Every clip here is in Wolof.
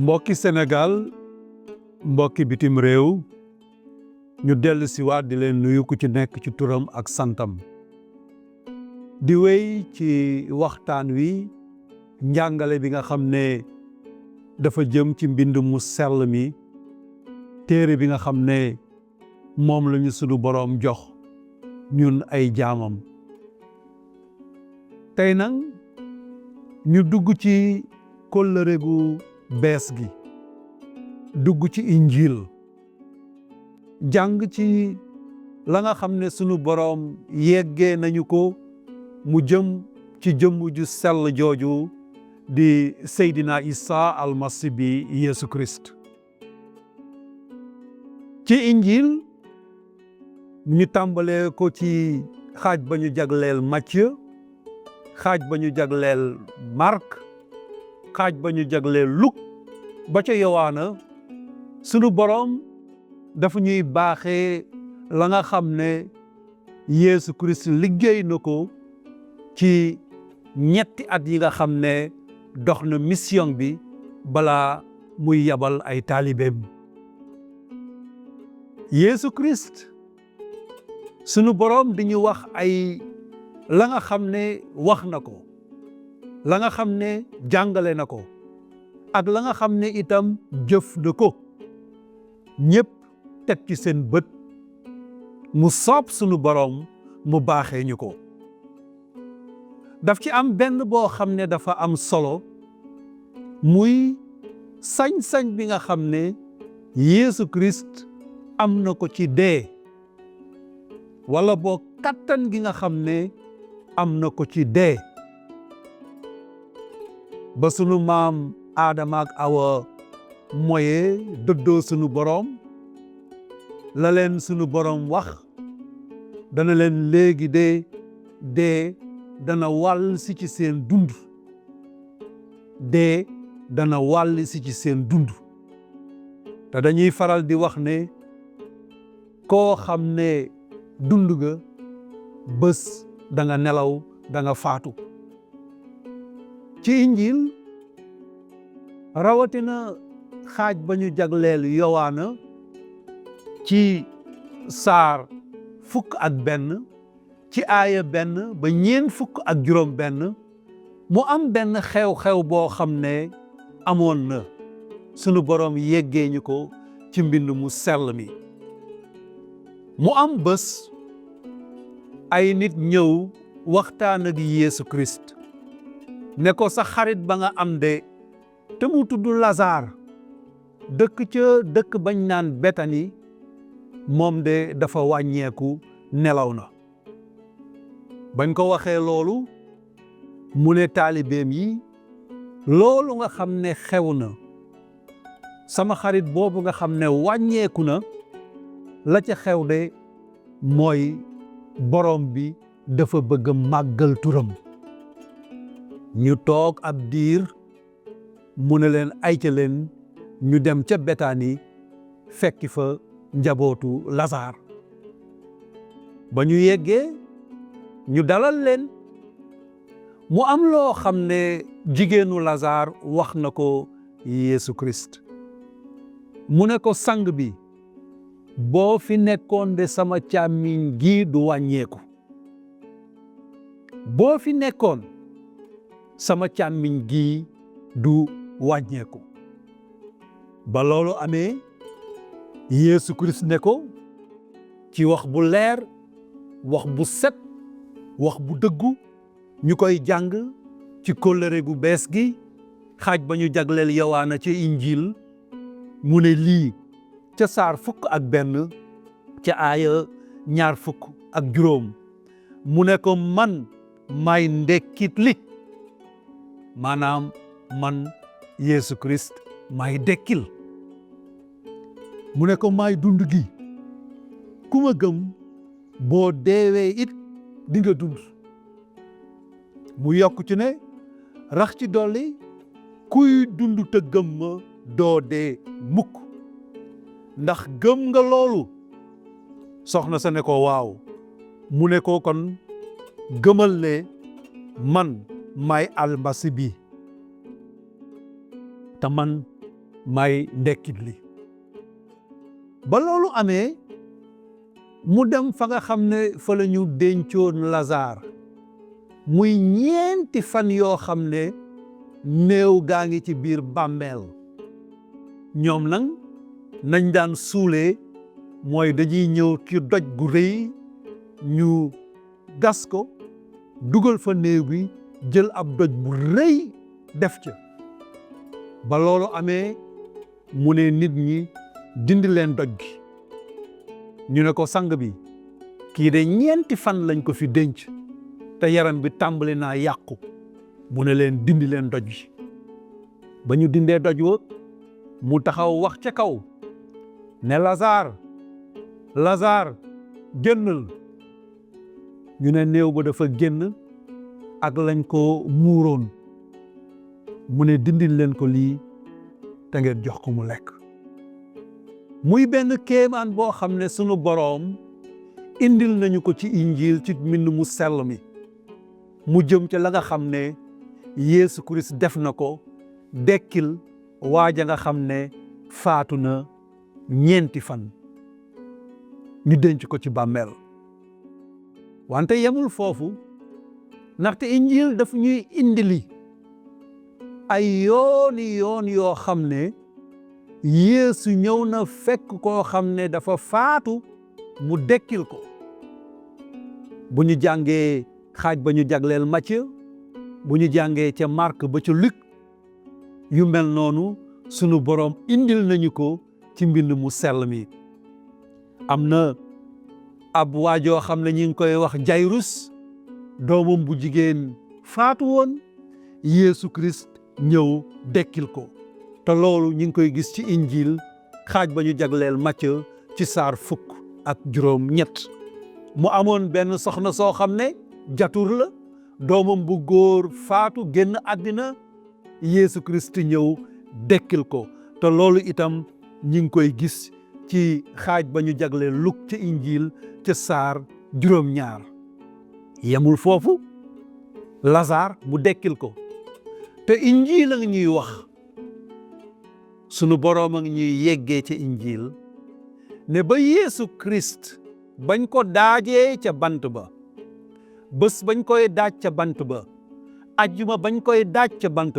mbokki Sénégal mbokki bitim réew ñu dellu si waat di leen nuyu ku ci nekk ci turam ak santam di wéy ci waxtaan wi njàngale bi nga xam ne dafa jëm ci mbind mu sell mi téere bi nga xam ne moom lañu sunu boroom jox ñun ay jaamam tey nag ñu dugg ci kóllëre gu bees gi dugg ci injil jàng ci la nga xam ne sunu boroom yeggee nañu ko mu jëm ci jëmm ju sell jooju di Seydina Isa almasi bi Yeesu Christ ci injil ñu tàmbalee ko ci xaaj ba ñu jagleel Matthieu xaaj ba ñu jagleel Mark xaaj ba ñu jagleel Luk ba ca Yowaana sunu boroom dafa ñuy baaxee la nga xam ne Yeesu Christ liggéey na ko ci ñetti at yi nga xam ne dox na mission bi balaa muy yabal ay taalibeem Yeesu Christ sunu boroom di ñu wax ay la nga xam ne wax na ko la nga xam ne jàngale na ko ak la nga xam ne itam jëf na ko ñépp teg ci seen bët mu soob sunu boroom mu baaxee ñu ko daf ci am benn boo xam ne dafa am solo muy sañ-sañ bi nga xam ne Yeesu Christ am na ko ci dee walla boo kattan gi nga xam ne am na ko ci dee ba sunu maam Aadama ak Awa moye dëddoo sunu boroom la leen sunu boroom wax dana leen léegi dee dana wàll si ci seen dund dee dana wàll si ci seen dund te dañuy faral di wax ne koo xam ne dund nga bés da nga nelaw da nga faatu ci injil rawatina xaaj ba ñu jagleel Yowaana ci saar 1 ci aaya 1 ba 4 mu am benn xew-xew boo xam ne amoon na sunu boroom yeggee ñu ko ci mbind mu sell mi mu am bés ay nit ñëw waxtaan ak Yeesu Christ ne ko sa xarit ba nga am de te mu tudd Lazare dëkk bañ naan Betani moom de dafa wàññeeku nelaw na bañ ko waxee loolu mu ne taalibeem yi loolu nga xam ne xew na sama xarit boobu nga xam ne wàññeeku na la ca xew de mooy borom bi dafa bëgg màggal turam ñu toog ab diir mu ne leen ayca leen ñu dem ca Betani fekki fa njabootu Lazare ba ñu yeggee ñu dalal leen mu am loo xam ne jigéenu Lazare wax na ko Yeesu Christ mu ne ko sang bi boo fi nekkoon de sama càmmiñ gi du wàññeeku boo fi nekkoon sama càmmiñ gi du wàññeeku ba loolu amee Yeesu Christ ne ko ci wax bu leer wax bu set wax bu dëggu ñu koy jàng ci kóllëre gu bees gi xaaj ba ñu jagleel Yowaana ci injil mu ne lii ca saar 1 ca aaya 25 mu ne ko man may ndekkit li maanaam man Yeesu Christ may dekkil mu ne ko may dund gi ku ma gëm boo deewee it di nga dund mu yokk ci ne rax ci dolli kuy dund te gëm ma doo dee mukk ndax gëm nga loolu soxna sa ne ko waaw mu ne ko kon gëmal ne man may almasi bi te man may ndekkit li ba loolu amee mu dem fa nga xam ne fa la ñu dencoon Lazare muy ñeenti fan yoo xam ne néew gaa ngi ci biir bàmmeel ñoom nag nañ daan suulee mooy dañuy ñëw ci doj gu rëy ñu gas ko dugal fa néew bi jël ab doj bu rëy def ca ba loolu amee mu ne nit ñi dindi leen doj gi ñu ne ko sang bi kii de ñeenti fan lañ ko fi denc te yaram bi tàmbali naa yàqu mu ne leen dindi leen doj gi ba ñu dindee doj wa mu taxaw wax ca kaw ne Lazare génnal ñu ne néew ba dafa génn ak lañ ko muuroon mu ne dindil leen ko lii te ngeen jox ko mu lekk muy benn kéemaan boo xam ne sunu boroom indil nañu ko ci injiil ci mbind mu sell mi mu jëm ca la nga xam ne Yeesu Kirist def na ko dekkil waaja nga xam ne faatu na ñeenti fan ñu denc ko ci bàmmeel wante yemul foofu ndaxte injiil daf ñuy indili ay yooni yoon yoo xam ne Yeesu ñëw na fekk koo xam ne dafa faatu mu dekkil ko bu ñu jàngee xaaj ba ñu jagleel Matthieu bu ñu jàngee ca Marc ba ca Luc yu mel noonu sunu boroom indil nañu ko ci mbind mu sell mi am na ab waajoo xam ne ñi ngi koy wax Jayrus doomam bu jigéen faatu woon Yeesu Kirist ñëw dekkil ko te loolu ñu ngi koy gis ci injiil xaaj ba ñu jagleel Matthieu ci saar 17 mu amoon benn soxna soo xam ne jatur la doomam bu góor faatu génn àddina Yeesu Kirist ñëw dekkil ko te loolu itam ñi ngi koy gis ci xaaj ba ñu jagleel Luk ci injiil ci saar 2 yemul foofu Lazare mu dekkil ko te injiil a ngi ñuy wax sunu boroom a ngi ñuy yeggee ca injiil ne ba Yeesu Kirist bañ ko daajee ca bant ba bés bañ koy daaj ca bant ba ajjuma bañ koy daaj ca bant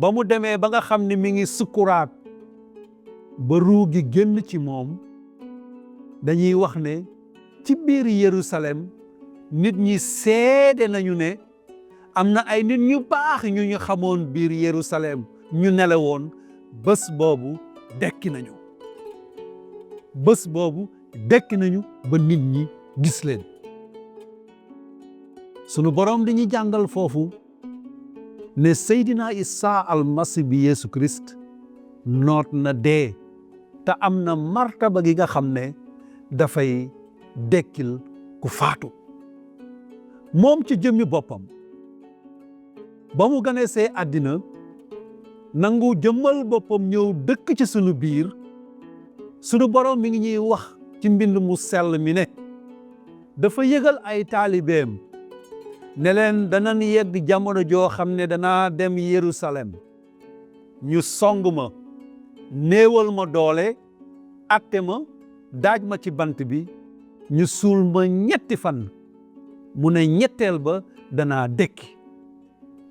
ba mu demee ba nga xam ne mi ngi sukkuraat ba ruu gi génn ci moom dañuy wax ne ci biir Yerusalem nit ñi seede nañu ne am na ay nit ñu baax ñu xamoon biir Yerusalem ñu nelewoon bés boobu dekki nañu ba nit ñi gis leen sunu boroom dañuy jàngal foofu ne Seydina Isa almasi bi Yeesu Kirist noot na dee te am na martaba gi nga xam ne dafay dekkil ku faatu moom ci jëmmi boppam ba mu ganesee àddina nangu jëmmal boppam ñëw dëkk ci sunu biir sunu boroom mi ngi ñuy wax ci mbind mu sell mi ne dafa yëgal ay taalibeem ne leen danañ yegg jamono joo xam ne danaa dem Yerusalem ñu song ma néewal ma doole atte ma daaj ma ci bant bi ñu suul ma ñetti fan mu ne ñetteel ba danaa dekki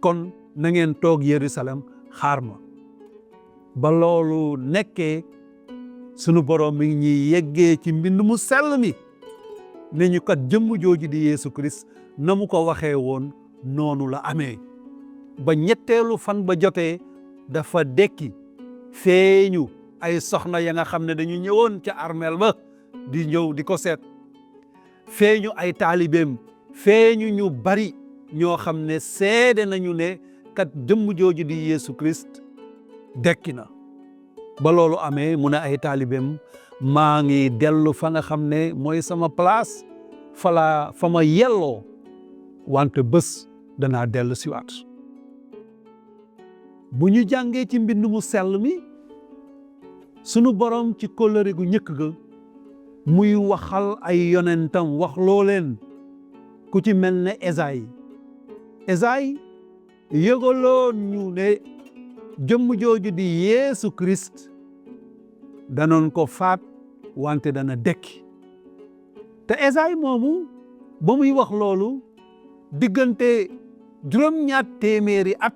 kon na ngeen toog Yerusalem xaar ma ba loolu nekkee sunu boroom mi ngi ñuy yeggee ci mbind mu sell mi ne ñu kat jëmm jooju di Yeesu Kirist na mu ko waxee woon noonu la amee ba ñetteelu fan ba jotee dafa dekki feeñu ay soxna ya nga xam ne dañu ñëwoon ca armeel ba di ñëw di ko seet feeñu ay taalibeem feeñu ñu bari ñoo xam ne seede nañu ne kat jëmm jooju di Yeesu Kirist dekki na ba loolu amee mu ne ay taalibeem maa ngi dellu fa nga xam ne mooy sama place fa ma yelloo wante bés danaa dellu siwaat bu ñu jàngee ci mbind mu sell mi sunu borom ci kóllëre gu njëkk ga muy waxal ay yonentam wax loo leen ku ci mel ne Esayi yëgaloon ñu ne jëmm jooju di Yeesu Christ danoon ko faat wante dana dekki te Esaay moomu ba muy wax loolu diggante juróom-ñaar téeméeri at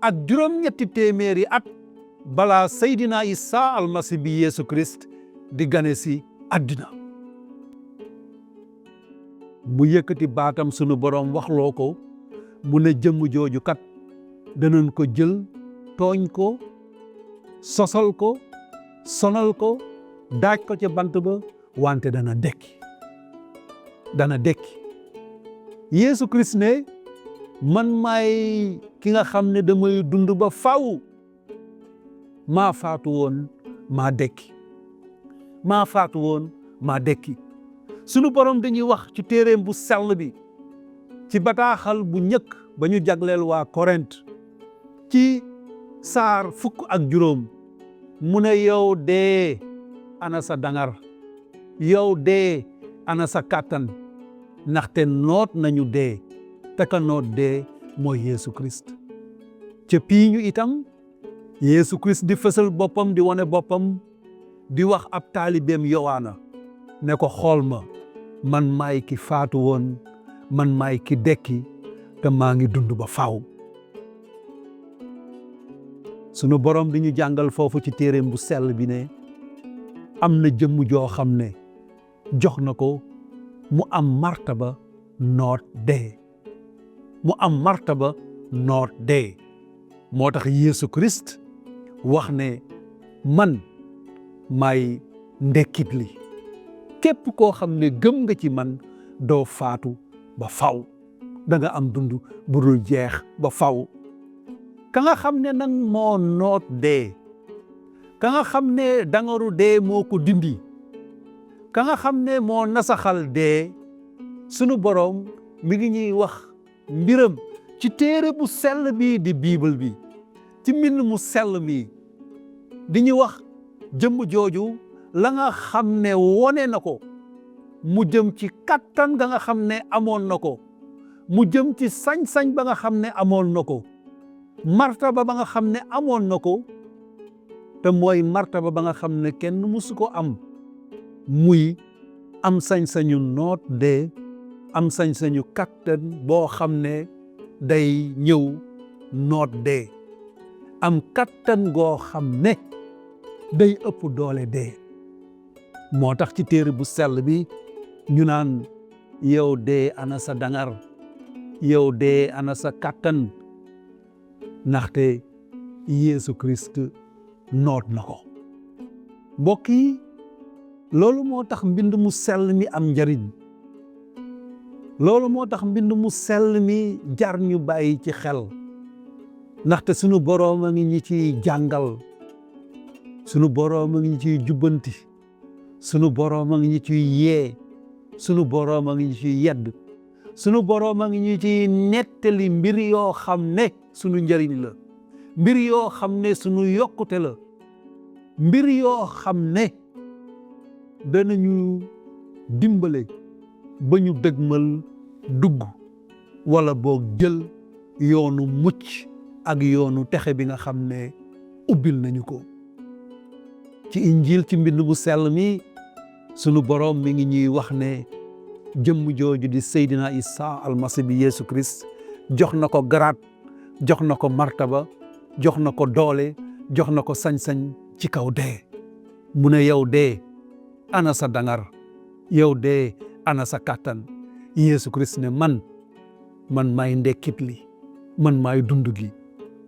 ak juróom-ñetti téeméeri at balaa Seydina Isa almasi bi Yeesu Christ di gane si àddina mu yëkkati baatam sunu borom waxloo ko mu ne jëmm jooju kat danañ ko jël tooñ ko sosal ko sonal ko daaj ko ca bant ba wante dana dekki Yeesu Christ ne man maay ki nga xam ne damay dund ba faw maa faatu woon maa dekki sunu borom dañuy wax ci téereem bu sell bi ci bataaxal bu njëkk ba ñu jagleel waa Korent ci saar 15 mu ne yow dee ana sa dangar yow dee ana sa kàttan ndaxte noot nañu dee te ka noot dee mooy Yeesu Christ ca piiñu itam Yeesu Christ di fësal boppam di wane boppam di wax ab taalibeem Yowaana ne ko xool ma man maay ki faatu woon man maay ki dekki te maa ngi dund ba faaw sunu borom di ñu jàngal foofu ci téereem bu sell bi ne am na jëmm joo xam ne jox na ko mu am martaba noot dee moo tax Yeesu Christ wax ne man maay ndekkit li képp koo xam ne gëm nga ci man doo faatu ba faw da nga am dund bu dul jeex ba faw ka nga xam ne nag moo noot dee ka nga xam ne dangaru dee moo ko dindi ka nga xam ne moo nasaxal dee sunu borom mi ngi ñuy wax mbiram ci téere bu sell bi di Bible bi ci mbind mu sell mi di ñu wax jëmm jooju la nga xam ne wone na ko mu jëm ci kattan ga nga xam ne amoon na ko mu jëm ci sañ-sañ ba nga xam ne amoon na ko martaba ba nga xam ne amoon na ko te mooy martaba ba nga xam ne kenn musu ko am muy am sañ-sañu noot dee am sañ-sañu kattan boo xam ne day ñëw noot dee am kattan goo xam ne day ëpp doole dee moo tax ci téere bu sell bi ñu naan yow dee ana sa dangar yow dee ana sa kattan ndaxte Yeesu Christ noot na ko mbokk yi loolu moo tax mbind mu sell mi am njariñ loolu moo tax mbind mu sell mi jar ñu bàyyi ci xel ndaxte sunu boroom a ngi ñi ciy jàngal sunu boroom a ngi ñi ciy jubbanti sunu boroom a ngi ñi ciy yee sunu boroom a ngi ñi ciy yedd sunu boroom a ngi ñi ciy nettali mbir yoo xam ne sunu njariñ la mbir yoo xam ne sunu yokkute la mbir yoo xam ne danañu dimbale ba ñu dëgmal dugg wala boog jël yoonu mucc ak yoonu texe bi nga xam ne ubbil nañu ko ci injil ci mbind mu sell mi sunu boroom mi ngi ñuy wax ne jëmm jooju di Seydina Isa almasi bi Yeesu Christ jox na ko garaat jox na ko martaba jox na ko doole jox na ko sañ-sañ ci kaw dee mu ne yow dee ana sa dangar yow dee ana sa kàttan Yeesu Christ ne man maay ndekkit li man maay dund gi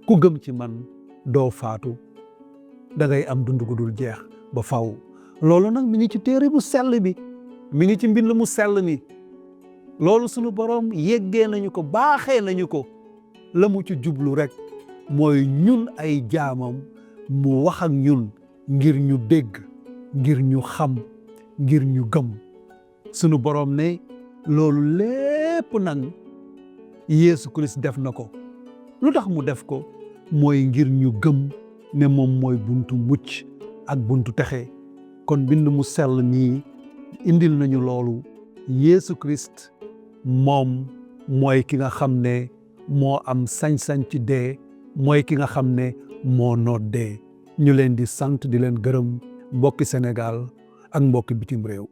ku gëm ci man doo faatu da ngay am dund gu dul jeex ba faw loolu nag mi ngi ci téere bu sell bi mi ngi ci mbind mu sell mi loolu sunu borom yeggee nañu ko baaxee nañu ko la mu ci jublu rek mooy ñun ay jaamam mu wax ak ñun ngir ñu dégg ngir ñu xam ngir ñu gëm sunu borom ne loolu lépp nag Yeesu Christ def na ko lu tax mu def ko mooy ngir ñu gëm ne moom mooy buntu mucc ak buntu texe kon mbind mu sell nii indil nañu loolu Yeesu Christ moom mooy ki nga xam ne moo am sañ-sañ ci dee mooy ki nga xam ne moo noddee. ñu leen di sant di leen gërëm mbokki Sénégal ak mbokki bitim réew.